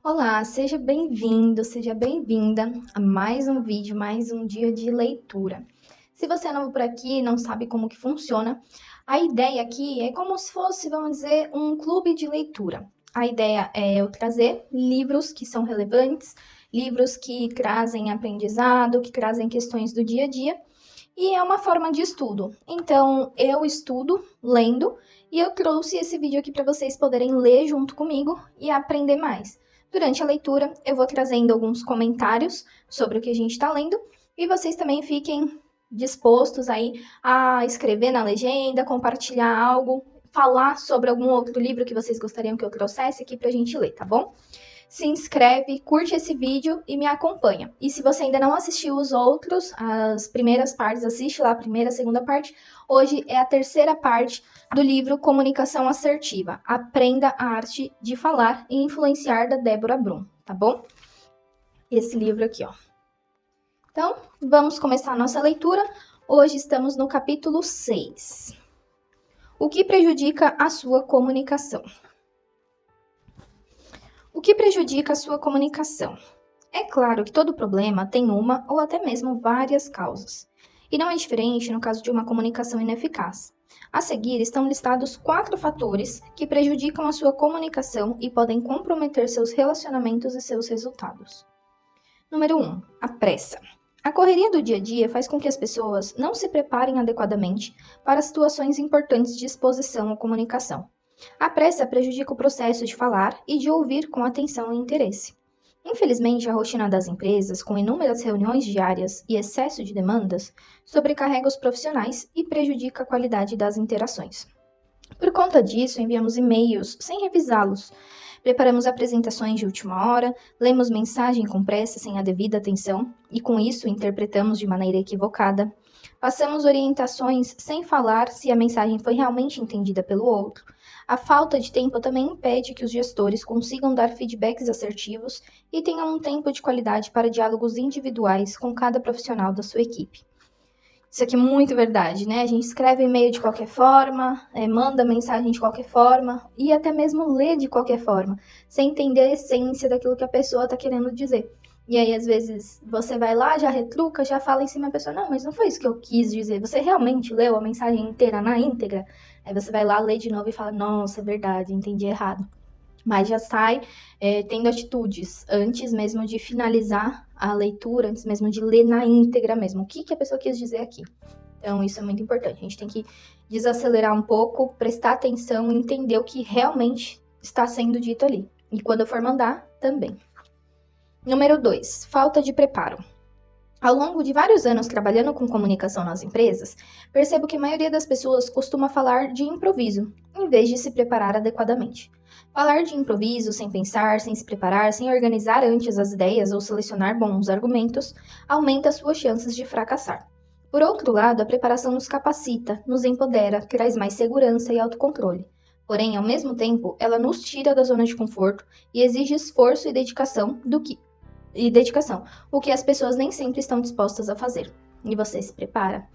Olá, seja bem-vindo, seja bem-vinda a mais um vídeo, mais um dia de leitura. Se você é novo por aqui e não sabe como que funciona, a ideia aqui é como se fosse, vamos dizer, um clube de leitura. A ideia é eu trazer livros que são relevantes, livros que trazem aprendizado, que trazem questões do dia a dia, e é uma forma de estudo. Então, eu estudo lendo e eu trouxe esse vídeo aqui para vocês poderem ler junto comigo e aprender mais. Durante a leitura, eu vou trazendo alguns comentários sobre o que a gente está lendo e vocês também fiquem dispostos aí a escrever na legenda, compartilhar algo, falar sobre algum outro livro que vocês gostariam que eu trouxesse aqui para a gente ler, tá bom? Se inscreve, curte esse vídeo e me acompanha. E se você ainda não assistiu os outros, as primeiras partes, assiste lá a primeira, a segunda parte. Hoje é a terceira parte do livro Comunicação Assertiva. Aprenda a arte de falar e influenciar, da Débora Brum, tá bom? Esse livro aqui, ó. Então, vamos começar a nossa leitura. Hoje estamos no capítulo 6. O que prejudica a sua comunicação? O que prejudica a sua comunicação? É claro que todo problema tem uma ou até mesmo várias causas. E não é diferente no caso de uma comunicação ineficaz. A seguir estão listados 4 fatores que prejudicam a sua comunicação e podem comprometer seus relacionamentos e seus resultados. Número 1. A pressa. A correria do dia a dia faz com que as pessoas não se preparem adequadamente para situações importantes de exposição ou comunicação. A pressa prejudica o processo de falar e de ouvir com atenção e interesse. Infelizmente, a rotina das empresas, com inúmeras reuniões diárias e excesso de demandas, sobrecarrega os profissionais e prejudica a qualidade das interações. Por conta disso, enviamos e-mails sem revisá-los, preparamos apresentações de última hora, lemos mensagem com pressa sem a devida atenção e, com isso, interpretamos de maneira equivocada. Passamos orientações sem falar se a mensagem foi realmente entendida pelo outro. A falta de tempo também impede que os gestores consigam dar feedbacks assertivos e tenham um tempo de qualidade para diálogos individuais com cada profissional da sua equipe. Isso aqui é muito verdade, né? A gente escreve e-mail de qualquer forma, manda mensagem de qualquer forma e até mesmo lê de qualquer forma, sem entender a essência daquilo que a pessoa está querendo dizer. E aí, às vezes, você vai lá, já retruca, já fala em cima da pessoa, não, mas não foi isso que eu quis dizer. Você realmente leu a mensagem inteira, na íntegra? Aí você vai lá, lê de novo e fala, nossa, é verdade, entendi errado. Mas já sai tendo atitudes antes mesmo de finalizar a leitura, antes mesmo de ler na íntegra mesmo. O que a pessoa quis dizer aqui? Então, isso é muito importante. A gente tem que desacelerar um pouco, prestar atenção e entender o que realmente está sendo dito ali. E quando eu for mandar, também. Número 2, falta de preparo. Ao longo de vários anos trabalhando com comunicação nas empresas, percebo que a maioria das pessoas costuma falar de improviso, em vez de se preparar adequadamente. Falar de improviso, sem pensar, sem se preparar, sem organizar antes as ideias ou selecionar bons argumentos, aumenta suas chances de fracassar. Por outro lado, a preparação nos capacita, nos empodera, traz mais segurança e autocontrole. Porém, ao mesmo tempo, ela nos tira da zona de conforto e exige esforço e dedicação o que as pessoas nem sempre estão dispostas a fazer. E você se prepara?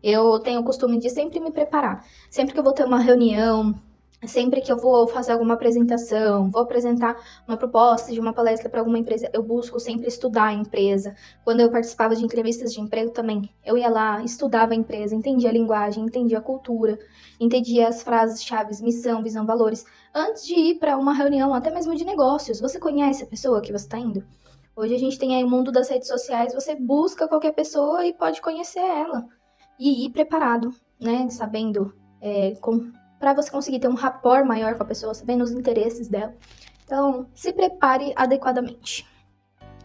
Eu tenho o costume de sempre me preparar. Sempre que eu vou ter uma reunião, sempre que eu vou fazer alguma apresentação, vou apresentar uma proposta de uma palestra para alguma empresa, eu busco sempre estudar a empresa. Quando eu participava de entrevistas de emprego também, eu ia lá, estudava a empresa, entendia a linguagem, entendia a cultura, entendia as frases-chave, missão, visão, valores, antes de ir para uma reunião, até mesmo de negócios. Você conhece a pessoa que você está indo? Hoje a gente tem aí o mundo das redes sociais, você busca qualquer pessoa e pode conhecer ela. E ir preparado, né? Sabendo, para você conseguir ter um rapport maior com a pessoa, sabendo os interesses dela. Então, se prepare adequadamente.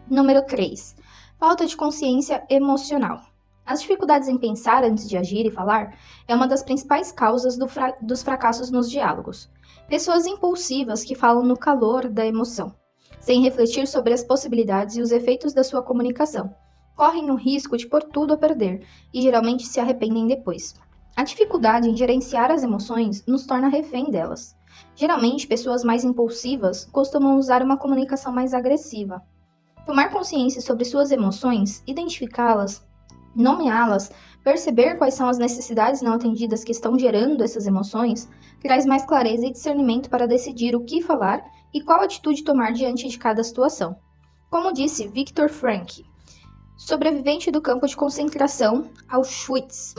Número 3. Falta de consciência emocional. As dificuldades em pensar antes de agir e falar é uma das principais causas dos fracassos nos diálogos. Pessoas impulsivas que falam no calor da emoção, sem refletir sobre as possibilidades e os efeitos da sua comunicação, correm o risco de pôr tudo a perder e geralmente se arrependem depois. A dificuldade em gerenciar as emoções nos torna refém delas. Geralmente, pessoas mais impulsivas costumam usar uma comunicação mais agressiva. Tomar consciência sobre suas emoções, identificá-las, nomeá-las, perceber quais são as necessidades não atendidas que estão gerando essas emoções, traz mais clareza e discernimento para decidir o que falar e qual atitude tomar diante de cada situação. Como disse Viktor Frankl, sobrevivente do campo de concentração Auschwitz,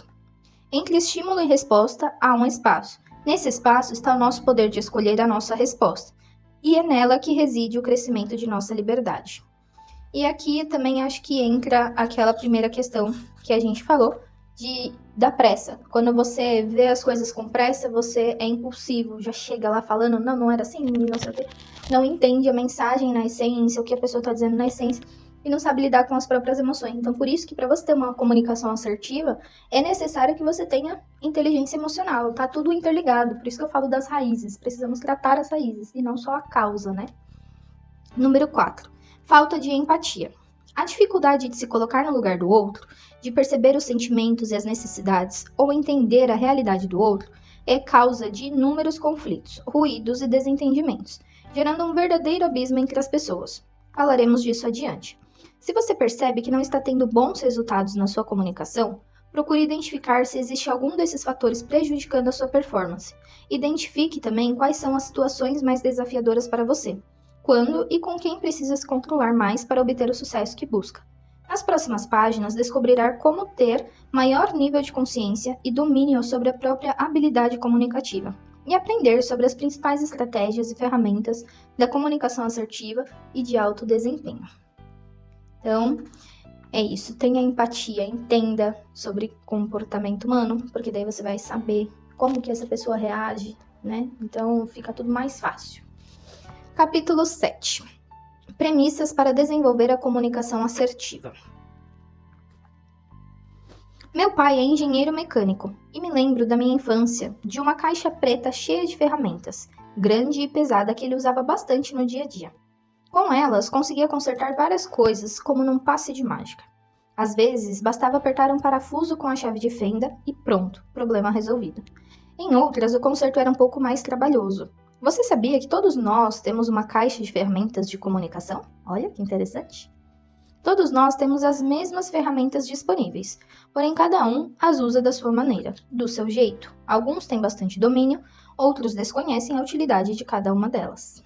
entre estímulo e resposta há um espaço. Nesse espaço está o nosso poder de escolher a nossa resposta, e é nela que reside o crescimento de nossa liberdade. E aqui também acho que entra aquela primeira questão que a gente falou, da pressa. Quando você vê as coisas com pressa, você é impulsivo, já chega lá falando, não era assim, não sei o quê. Não entende a mensagem na essência, o que a pessoa está dizendo na essência, e não sabe lidar com as próprias emoções. Então, por isso que para você ter uma comunicação assertiva, é necessário que você tenha inteligência emocional, tá tudo interligado. Por isso que eu falo das raízes, precisamos tratar as raízes, e não só a causa, né? Número 4. Falta de empatia. A dificuldade de se colocar no lugar do outro, de perceber os sentimentos e as necessidades, ou entender a realidade do outro, é causa de inúmeros conflitos, ruídos e desentendimentos, gerando um verdadeiro abismo entre as pessoas. Falaremos disso adiante. Se você percebe que não está tendo bons resultados na sua comunicação, procure identificar se existe algum desses fatores prejudicando a sua performance. Identifique também quais são as situações mais desafiadoras para você. Quando e com quem precisa se controlar mais para obter o sucesso que busca. Nas próximas páginas, descobrirá como ter maior nível de consciência e domínio sobre a própria habilidade comunicativa, e aprender sobre as principais estratégias e ferramentas da comunicação assertiva e de alto desempenho. Então, é isso. Tenha empatia, entenda sobre comportamento humano, porque daí você vai saber como que essa pessoa reage, né? Então, fica tudo mais fácil. Capítulo 7. Premissas para desenvolver a comunicação assertiva. Meu pai é engenheiro mecânico e me lembro da minha infância de uma caixa preta cheia de ferramentas, grande e pesada que ele usava bastante no dia a dia. Com elas, conseguia consertar várias coisas como num passe de mágica. Às vezes, bastava apertar um parafuso com a chave de fenda e pronto, problema resolvido. Em outras, o conserto era um pouco mais trabalhoso. Você sabia que todos nós temos uma caixa de ferramentas de comunicação? Olha que interessante! Todos nós temos as mesmas ferramentas disponíveis, porém cada um as usa da sua maneira, do seu jeito. Alguns têm bastante domínio, outros desconhecem a utilidade de cada uma delas.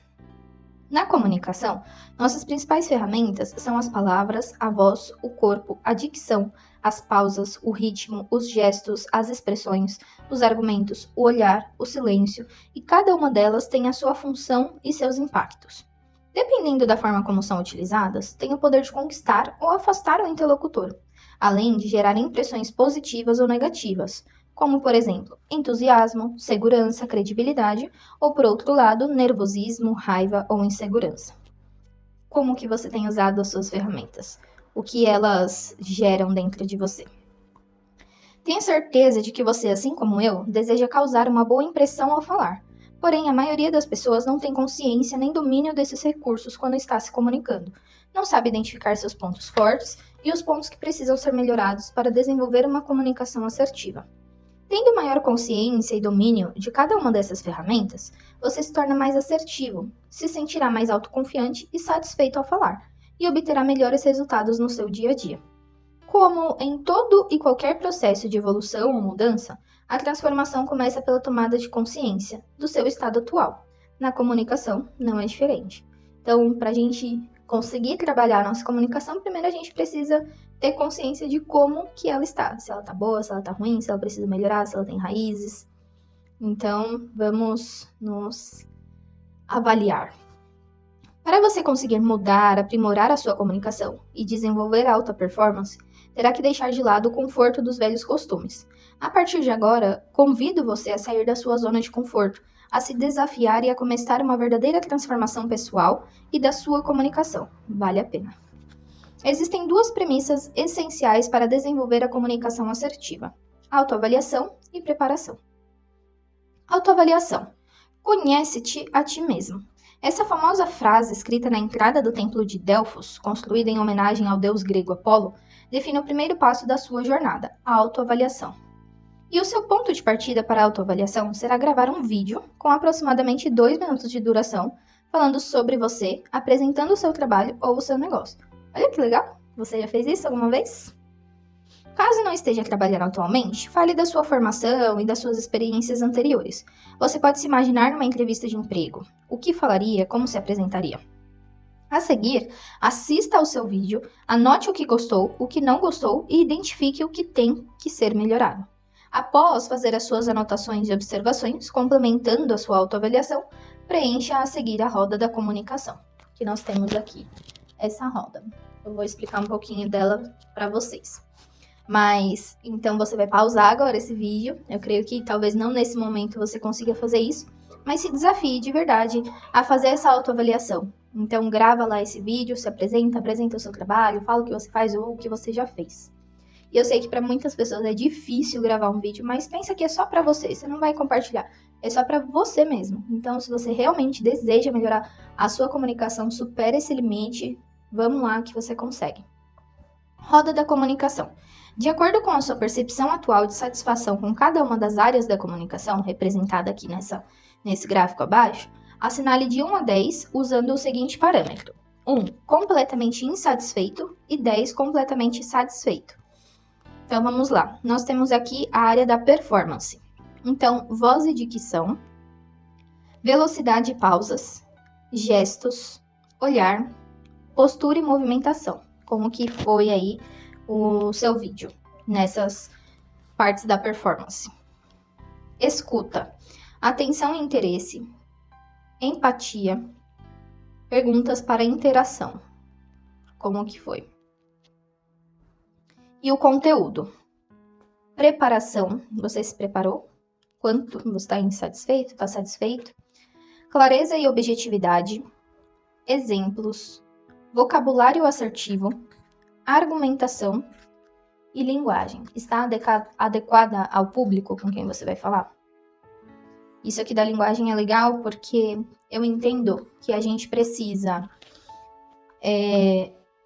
Na comunicação, nossas principais ferramentas são as palavras, a voz, o corpo, a dicção, as pausas, o ritmo, os gestos, as expressões, os argumentos, o olhar, o silêncio, e cada uma delas tem a sua função e seus impactos. Dependendo da forma como são utilizadas, tem o poder de conquistar ou afastar o interlocutor, além de gerar impressões positivas ou negativas, como, por exemplo, entusiasmo, segurança, credibilidade, ou, por outro lado, nervosismo, raiva ou insegurança. Como que você tem usado as suas ferramentas? O que elas geram dentro de você? Tenho certeza de que você, assim como eu, deseja causar uma boa impressão ao falar. Porém, a maioria das pessoas não tem consciência nem domínio desses recursos quando está se comunicando. Não sabe identificar seus pontos fortes e os pontos que precisam ser melhorados para desenvolver uma comunicação assertiva. Tendo maior consciência e domínio de cada uma dessas ferramentas, você se torna mais assertivo, se sentirá mais autoconfiante e satisfeito ao falar, e obterá melhores resultados no seu dia a dia. Como em todo e qualquer processo de evolução ou mudança, a transformação começa pela tomada de consciência do seu estado atual. Na comunicação, não é diferente. Então, para a gente conseguir trabalhar a nossa comunicação, primeiro a gente precisa ter consciência de como que ela está. Se ela está boa, se ela está ruim, se ela precisa melhorar, se ela tem raízes. Então, vamos nos avaliar. Para você conseguir mudar, aprimorar a sua comunicação e desenvolver a alta performance, terá que deixar de lado o conforto dos velhos costumes. A partir de agora, convido você a sair da sua zona de conforto, a se desafiar e a começar uma verdadeira transformação pessoal e da sua comunicação. Vale a pena. Existem duas premissas essenciais para desenvolver a comunicação assertiva: autoavaliação e preparação. Autoavaliação. Conhece-te a ti mesmo. Essa famosa frase escrita na entrada do templo de Delfos, construída em homenagem ao deus grego Apolo, define o primeiro passo da sua jornada, a autoavaliação. E o seu ponto de partida para a autoavaliação será gravar um vídeo com aproximadamente 2 minutos de duração, falando sobre você, apresentando o seu trabalho ou o seu negócio. Olha que legal! Você já fez isso alguma vez? Caso não esteja trabalhando atualmente, fale da sua formação e das suas experiências anteriores. Você pode se imaginar numa entrevista de emprego. O que falaria, como se apresentaria? A seguir, assista ao seu vídeo, anote o que gostou, o que não gostou e identifique o que tem que ser melhorado. Após fazer as suas anotações e observações, complementando a sua autoavaliação, preencha a seguir a roda da comunicação, que nós temos aqui, essa roda. Eu vou explicar um pouquinho dela para vocês. Mas, então você vai pausar agora esse vídeo. Eu creio que talvez não nesse momento você consiga fazer isso, mas se desafie de verdade a fazer essa autoavaliação. Então grava lá esse vídeo, se apresenta o seu trabalho, fala o que você faz ou o que você já fez. E eu sei que para muitas pessoas é difícil gravar um vídeo, mas pensa que é só para você não vai compartilhar, é só para você mesmo. Então, se você realmente deseja melhorar a sua comunicação, supera esse limite, vamos lá que você consegue. Roda da comunicação. De acordo com a sua percepção atual de satisfação com cada uma das áreas da comunicação, representada aqui nesse gráfico abaixo, assinale de 1 a 10 usando o seguinte parâmetro: 1, completamente insatisfeito e 10, completamente satisfeito. Então, vamos lá. Nós temos aqui a área da performance. Então, voz e dicção, velocidade e pausas, gestos, olhar, postura e movimentação. Como que foi aí o seu vídeo nessas partes da performance. Escuta, atenção e interesse, empatia, perguntas para interação. Como que foi? E o conteúdo. Preparação, você se preparou? Quanto você está insatisfeito? Está satisfeito? Clareza e objetividade, exemplos, vocabulário assertivo, argumentação e linguagem. Está adequada ao público com quem você vai falar? Isso aqui da linguagem é legal porque eu entendo que a gente precisa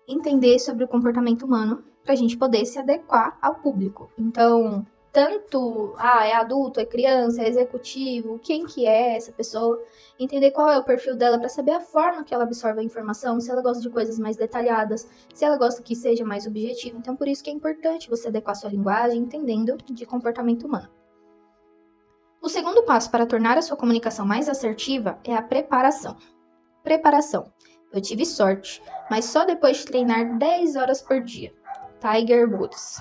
entender sobre o comportamento humano para a gente poder se adequar ao público. Então, tanto, é adulto, é criança, é executivo, quem que é essa pessoa, entender qual é o perfil dela para saber a forma que ela absorve a informação, se ela gosta de coisas mais detalhadas, se ela gosta que seja mais objetivo. Então, por isso que é importante você adequar sua linguagem, entendendo de comportamento humano. O segundo passo para tornar a sua comunicação mais assertiva é a preparação. Preparação. Eu tive sorte, mas só depois de treinar 10 horas por dia. Tiger Woods.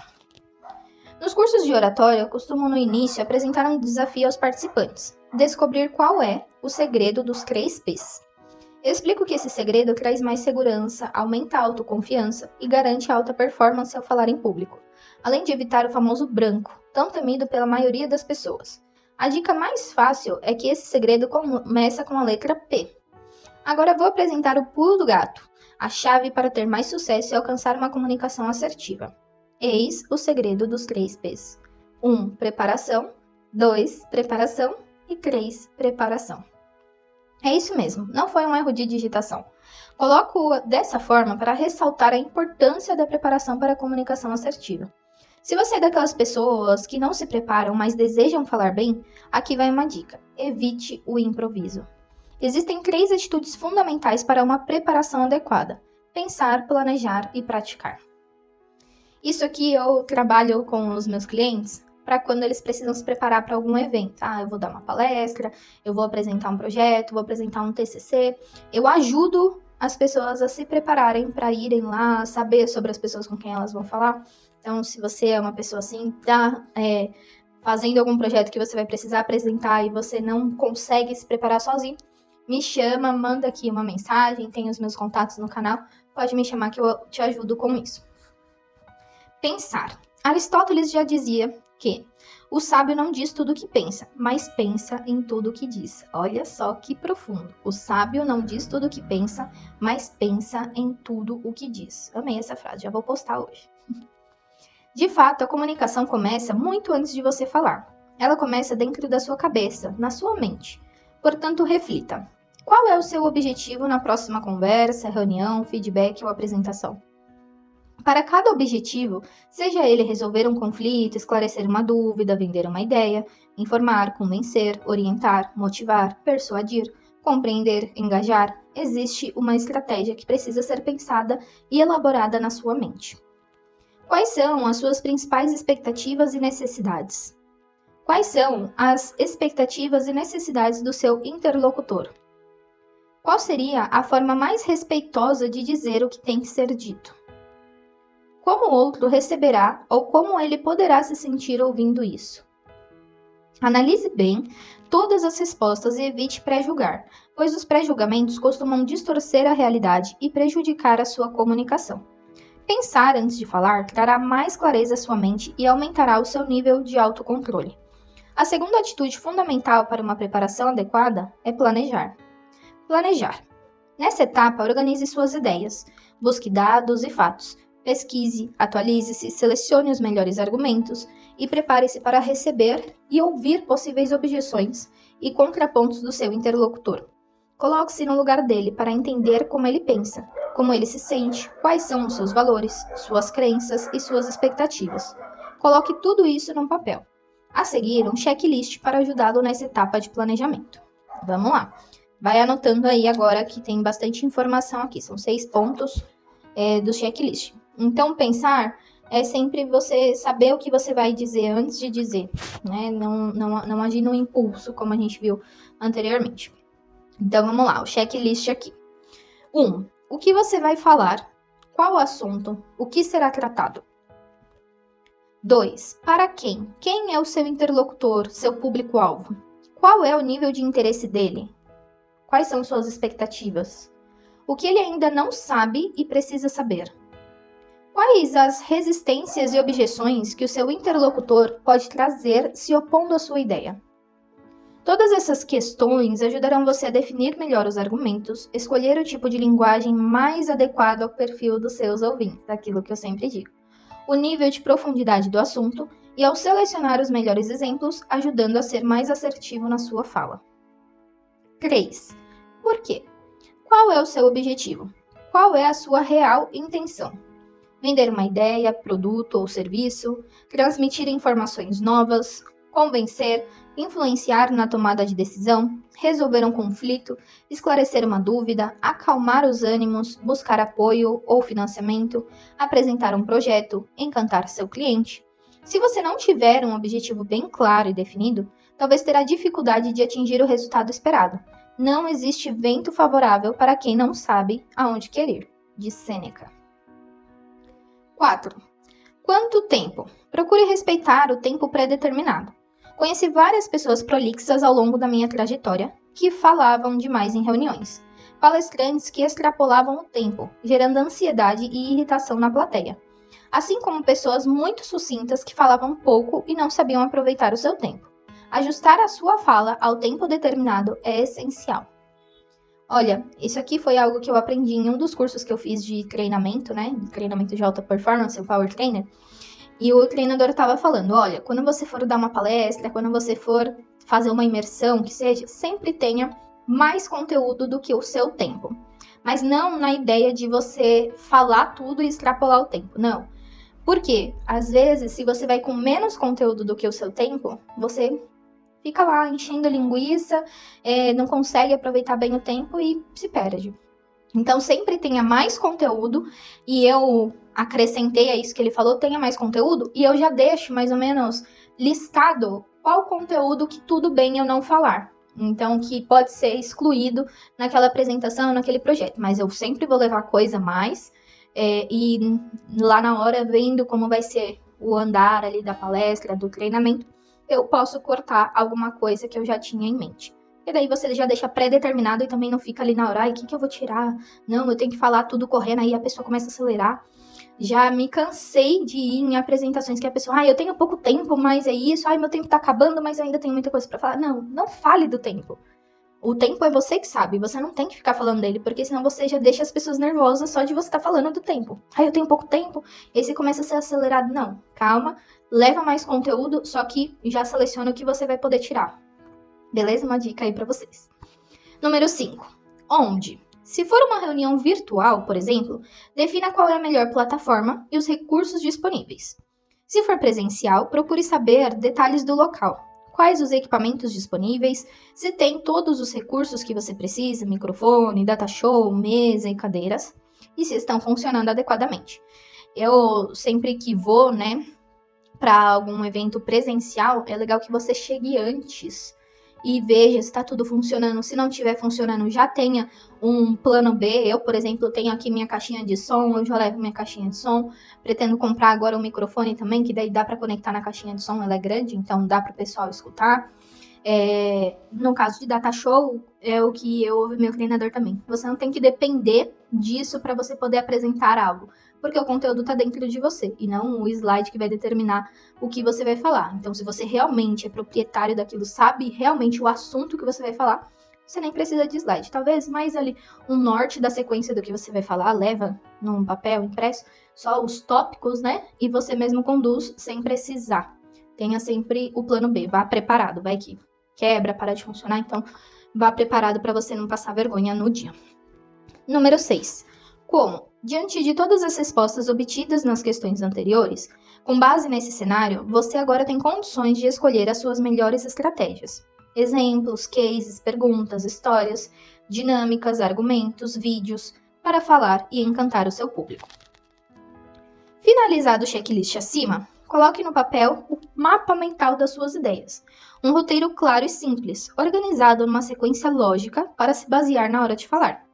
Nos cursos de oratória, eu costumo no início apresentar um desafio aos participantes, descobrir qual é o segredo dos 3 P's. Eu explico que esse segredo traz mais segurança, aumenta a autoconfiança e garante alta performance ao falar em público, além de evitar o famoso branco, tão temido pela maioria das pessoas. A dica mais fácil é que esse segredo começa com a letra P. Agora vou apresentar o pulo do gato, a chave para ter mais sucesso e alcançar uma comunicação assertiva. Eis o segredo dos 3 P's. 1, preparação. 2, preparação. E 3, preparação. É isso mesmo, não foi um erro de digitação. Coloco dessa forma para ressaltar a importância da preparação para a comunicação assertiva. Se você é daquelas pessoas que não se preparam, mas desejam falar bem, aqui vai uma dica: evite o improviso. Existem 3 atitudes fundamentais para uma preparação adequada: pensar, planejar e praticar. Isso aqui eu trabalho com os meus clientes para quando eles precisam se preparar para algum evento. Eu vou dar uma palestra, eu vou apresentar um projeto, vou apresentar um TCC. Eu ajudo as pessoas a se prepararem para irem lá, saber sobre as pessoas com quem elas vão falar. Então, se você é uma pessoa assim, tá fazendo algum projeto que você vai precisar apresentar e você não consegue se preparar sozinho, me chama, manda aqui uma mensagem, tem os meus contatos no canal, pode me chamar que eu te ajudo com isso. Pensar. Aristóteles já dizia que o sábio não diz tudo o que pensa, mas pensa em tudo o que diz. Olha só que profundo. O sábio não diz tudo o que pensa, mas pensa em tudo o que diz. Amei essa frase, já vou postar hoje. De fato, a comunicação começa muito antes de você falar. Ela começa dentro da sua cabeça, na sua mente. Portanto, reflita. Qual é o seu objetivo na próxima conversa, reunião, feedback ou apresentação? Para cada objetivo, seja ele resolver um conflito, esclarecer uma dúvida, vender uma ideia, informar, convencer, orientar, motivar, persuadir, compreender, engajar, existe uma estratégia que precisa ser pensada e elaborada na sua mente. Quais são as suas principais expectativas e necessidades? Quais são as expectativas e necessidades do seu interlocutor? Qual seria a forma mais respeitosa de dizer o que tem que ser dito? Como o outro receberá ou como ele poderá se sentir ouvindo isso? Analise bem todas as respostas e evite pré-julgar, pois os pré-julgamentos costumam distorcer a realidade e prejudicar a sua comunicação. Pensar antes de falar trará mais clareza à sua mente e aumentará o seu nível de autocontrole. A segunda atitude fundamental para uma preparação adequada é planejar. Planejar. Nessa etapa, organize suas ideias, busque dados e fatos, pesquise, atualize-se, selecione os melhores argumentos e prepare-se para receber e ouvir possíveis objeções e contrapontos do seu interlocutor. Coloque-se no lugar dele para entender como ele pensa, como ele se sente, quais são os seus valores, suas crenças e suas expectativas. Coloque tudo isso num papel. A seguir, um checklist para ajudá-lo nessa etapa de planejamento. Vamos lá. Vai anotando aí agora que tem bastante informação aqui. São 6 pontos do checklist. Então, pensar é sempre você saber o que você vai dizer antes de dizer, né? Não agir no impulso, como a gente viu anteriormente. Então, vamos lá, o checklist aqui. 1. O que você vai falar? Qual o assunto? O que será tratado? 2. Para quem? Quem é o seu interlocutor, seu público-alvo? Qual é o nível de interesse dele? Quais são suas expectativas? O que ele ainda não sabe e precisa saber? Quais as resistências e objeções que o seu interlocutor pode trazer se opondo à sua ideia? Todas essas questões ajudarão você a definir melhor os argumentos, escolher o tipo de linguagem mais adequado ao perfil dos seus ouvintes, daquilo que eu sempre digo, o nível de profundidade do assunto e ao selecionar os melhores exemplos, ajudando a ser mais assertivo na sua fala. 3. Por quê? Qual é o seu objetivo? Qual é a sua real intenção? Vender uma ideia, produto ou serviço, transmitir informações novas, convencer, influenciar na tomada de decisão, resolver um conflito, esclarecer uma dúvida, acalmar os ânimos, buscar apoio ou financiamento, apresentar um projeto, encantar seu cliente. Se você não tiver um objetivo bem claro e definido, talvez terá dificuldade de atingir o resultado esperado. Não existe vento favorável para quem não sabe aonde quer ir, diz Sêneca. 4. Quanto tempo? Procure respeitar o tempo pré-determinado. Conheci várias pessoas prolixas ao longo da minha trajetória que falavam demais em reuniões. Palestrantes que extrapolavam o tempo, gerando ansiedade e irritação na plateia. Assim como pessoas muito sucintas que falavam pouco e não sabiam aproveitar o seu tempo. Ajustar a sua fala ao tempo determinado é essencial. Olha, isso aqui foi algo que eu aprendi em um dos cursos que eu fiz de treinamento, né? Treinamento de alta performance, o Power Trainer. E o treinador estava falando, olha, quando você for dar uma palestra, quando você for fazer uma imersão, que seja, sempre tenha mais conteúdo do que o seu tempo. Mas não na ideia de você falar tudo e extrapolar o tempo, não. Porque, às vezes, se você vai com menos conteúdo do que o seu tempo, você fica lá enchendo linguiça, não consegue aproveitar bem o tempo e se perde. Então, sempre tenha mais conteúdo, e eu acrescentei a isso que ele falou, tenha mais conteúdo, e eu já deixo mais ou menos listado qual conteúdo que tudo bem eu não falar. Então, que pode ser excluído naquela apresentação, naquele projeto. Mas eu sempre vou levar coisa a mais, e lá na hora, vendo como vai ser o andar ali da palestra, do treinamento, eu posso cortar alguma coisa que eu já tinha em mente. E daí você já deixa pré-determinado e também não fica ali na hora, ai, o que eu vou tirar? Não, eu tenho que falar tudo correndo, aí a pessoa começa a acelerar. Já me cansei de ir em apresentações que a pessoa, ai, eu tenho pouco tempo, mas é isso, ai, meu tempo tá acabando, mas eu ainda tenho muita coisa pra falar. Não, não fale do tempo. O tempo é você que sabe, você não tem que ficar falando dele, porque senão você já deixa as pessoas nervosas só de você estar falando do tempo. Ai, eu tenho pouco tempo, e aí você começa a ser acelerado. Não, calma, leva mais conteúdo, só que já seleciona o que você vai poder tirar. Beleza? Uma dica aí pra vocês. Número 5. Onde? Se for uma reunião virtual, por exemplo, defina qual é a melhor plataforma e os recursos disponíveis. Se for presencial, procure saber detalhes do local. Quais os equipamentos disponíveis, se tem todos os recursos que você precisa, microfone, data show, mesa e cadeiras, e se estão funcionando adequadamente. Eu sempre que vou, né, para algum evento presencial, é legal que você chegue antes e veja se está tudo funcionando. Se não estiver funcionando, já tenha um plano B. Eu, por exemplo, tenho aqui minha caixinha de som, eu já levo minha caixinha de som. Pretendo comprar agora um microfone também, que daí dá para conectar na caixinha de som, ela é grande, então dá para o pessoal escutar. No caso de data show, é o que eu ouvi meu treinador também. Você não tem que depender disso para você poder apresentar algo, porque o conteúdo está dentro de você e não o slide que vai determinar o que você vai falar. Então, se você realmente é proprietário daquilo, sabe realmente o assunto que você vai falar, você nem precisa de slide. Talvez mais ali um norte da sequência do que você vai falar, leva num papel impresso, só os tópicos, né? E você mesmo conduz sem precisar. Tenha sempre o plano B, vá preparado, vai que quebra, para de funcionar, então vá preparado para você não passar vergonha no dia. Número 6. Como? Diante de todas as respostas obtidas nas questões anteriores, com base nesse cenário, você agora tem condições de escolher as suas melhores estratégias. Exemplos, cases, perguntas, histórias, dinâmicas, argumentos, vídeos, para falar e encantar o seu público. Finalizado o checklist acima, coloque no papel o mapa mental das suas ideias. Um roteiro claro e simples, organizado numa sequência lógica para se basear na hora de falar.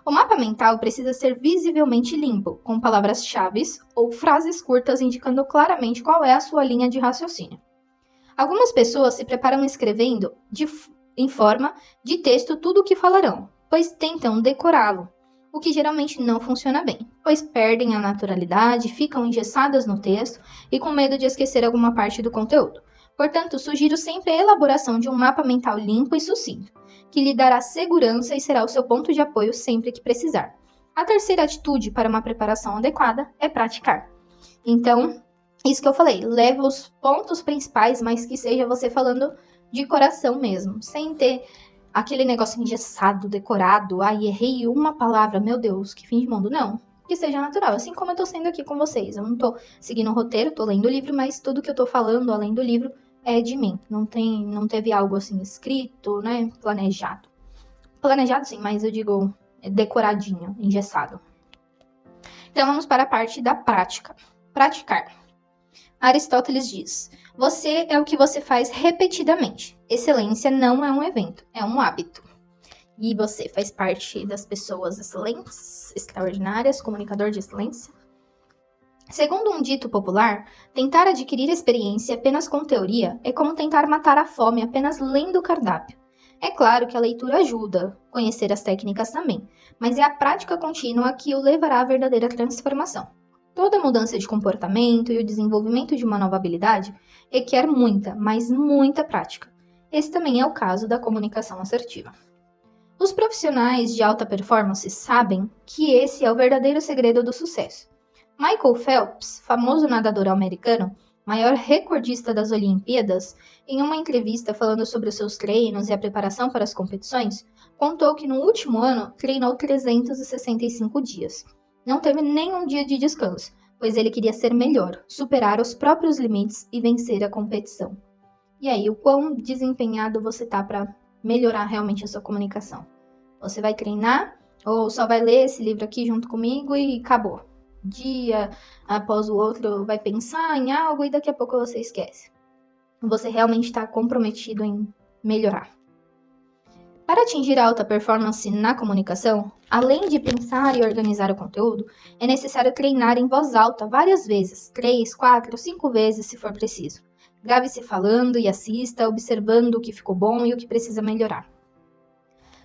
O mapa mental precisa ser visivelmente limpo, com palavras-chave ou frases curtas indicando claramente qual é a sua linha de raciocínio. Algumas pessoas se preparam escrevendo em forma de texto tudo o que falarão, pois tentam decorá-lo, o que geralmente não funciona bem, pois perdem a naturalidade, ficam engessadas no texto e com medo de esquecer alguma parte do conteúdo. Portanto, sugiro sempre a elaboração de um mapa mental limpo e sucinto, que lhe dará segurança e será o seu ponto de apoio sempre que precisar. A terceira atitude para uma preparação adequada é praticar. Então, isso que eu falei, leva os pontos principais, mas que seja você falando de coração mesmo, sem ter aquele negócio engessado, decorado, errei uma palavra, meu Deus, que fim de mundo. Não, que seja natural, assim como eu tô sendo aqui com vocês. Eu não tô seguindo o roteiro, tô lendo o livro, mas tudo que eu tô falando, além do livro, é de mim. Não teve algo assim escrito, né, planejado. Planejado sim, mas eu digo decoradinho, engessado. Então vamos para a parte da prática. Praticar. Aristóteles diz: você é o que você faz repetidamente. Excelência não é um evento, é um hábito. E você faz parte das pessoas excelentes, extraordinárias, comunicador de excelência? Segundo um dito popular, tentar adquirir experiência apenas com teoria é como tentar matar a fome apenas lendo o cardápio. É claro que a leitura ajuda, conhecer as técnicas também, mas é a prática contínua que o levará à verdadeira transformação. Toda mudança de comportamento e o desenvolvimento de uma nova habilidade requer muita, mas muita prática. Esse também é o caso da comunicação assertiva. Os profissionais de alta performance sabem que esse é o verdadeiro segredo do sucesso. Michael Phelps, famoso nadador americano, maior recordista das Olimpíadas, em uma entrevista falando sobre os seus treinos e a preparação para as competições, contou que no último ano treinou 365 dias. Não teve nenhum dia de descanso, pois ele queria ser melhor, superar os próprios limites e vencer a competição. E aí, o quão desempenhado você tá para melhorar realmente a sua comunicação? Você vai treinar ou só vai ler esse livro aqui junto comigo e acabou? Dia após o outro vai pensar em algo e daqui a pouco você esquece. Você realmente está comprometido em melhorar. Para atingir a alta performance na comunicação, além de pensar e organizar o conteúdo, é necessário treinar em voz alta várias vezes, 3, 4, 5 vezes se for preciso. Grave-se falando e assista, observando o que ficou bom e o que precisa melhorar.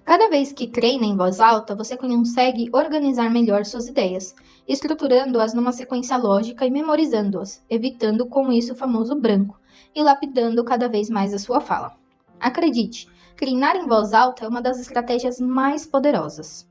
Cada vez que treina em voz alta, você consegue organizar melhor suas ideias, estruturando-as numa sequência lógica e memorizando-as, evitando com isso o famoso branco, e lapidando cada vez mais a sua fala. Acredite, treinar em voz alta é uma das estratégias mais poderosas.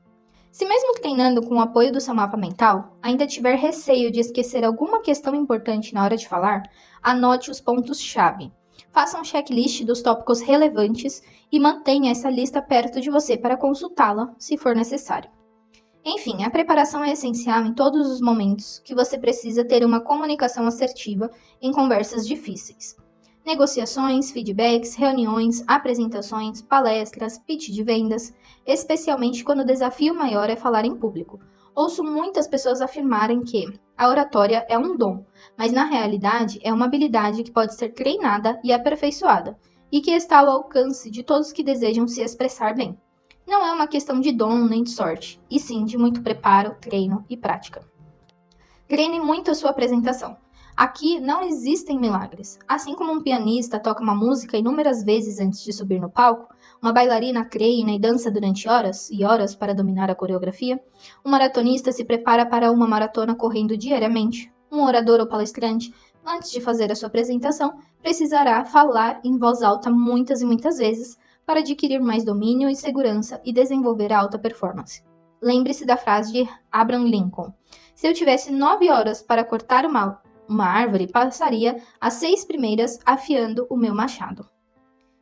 Se mesmo treinando com o apoio do seu mapa mental, ainda tiver receio de esquecer alguma questão importante na hora de falar, anote os pontos-chave. Faça um checklist dos tópicos relevantes e mantenha essa lista perto de você para consultá-la, se for necessário. Enfim, a preparação é essencial em todos os momentos que você precisa ter uma comunicação assertiva em conversas difíceis. Negociações, feedbacks, reuniões, apresentações, palestras, pitch de vendas, especialmente quando o desafio maior é falar em público, Ouço muitas pessoas afirmarem que a oratória é um dom, mas na realidade é uma habilidade que pode ser treinada e aperfeiçoada, e que está ao alcance de todos que desejam se expressar bem. Não é uma questão de dom nem de sorte, e sim de muito preparo, treino e prática. Treine muito a sua apresentação. Aqui não existem milagres. Assim como um pianista toca uma música inúmeras vezes antes de subir no palco, uma bailarina treina e dança durante horas e horas para dominar a coreografia, um maratonista se prepara para uma maratona correndo diariamente, um orador ou palestrante, antes de fazer a sua apresentação, precisará falar em voz alta muitas e muitas vezes para adquirir mais domínio e segurança e desenvolver a alta performance. Lembre-se da frase de Abraham Lincoln: se eu tivesse 9 horas para cortar uma árvore, passaria as 6 primeiras afiando o meu machado.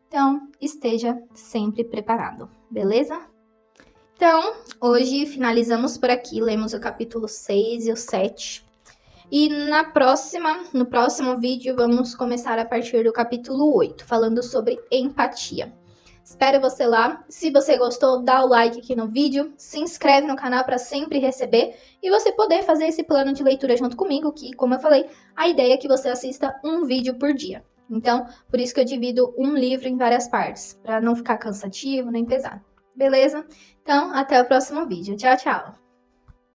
Então, esteja sempre preparado, beleza? Então, hoje finalizamos por aqui, lemos o capítulo 6 e o 7. E no próximo vídeo, vamos começar a partir do capítulo 8, falando sobre empatia. Espero você lá. Se você gostou, dá o like aqui no vídeo, se inscreve no canal para sempre receber e você poder fazer esse plano de leitura junto comigo, que, como eu falei, a ideia é que você assista um vídeo por dia. Então, por isso que eu divido um livro em várias partes, para não ficar cansativo nem pesado. Beleza? Então, até o próximo vídeo. Tchau, tchau!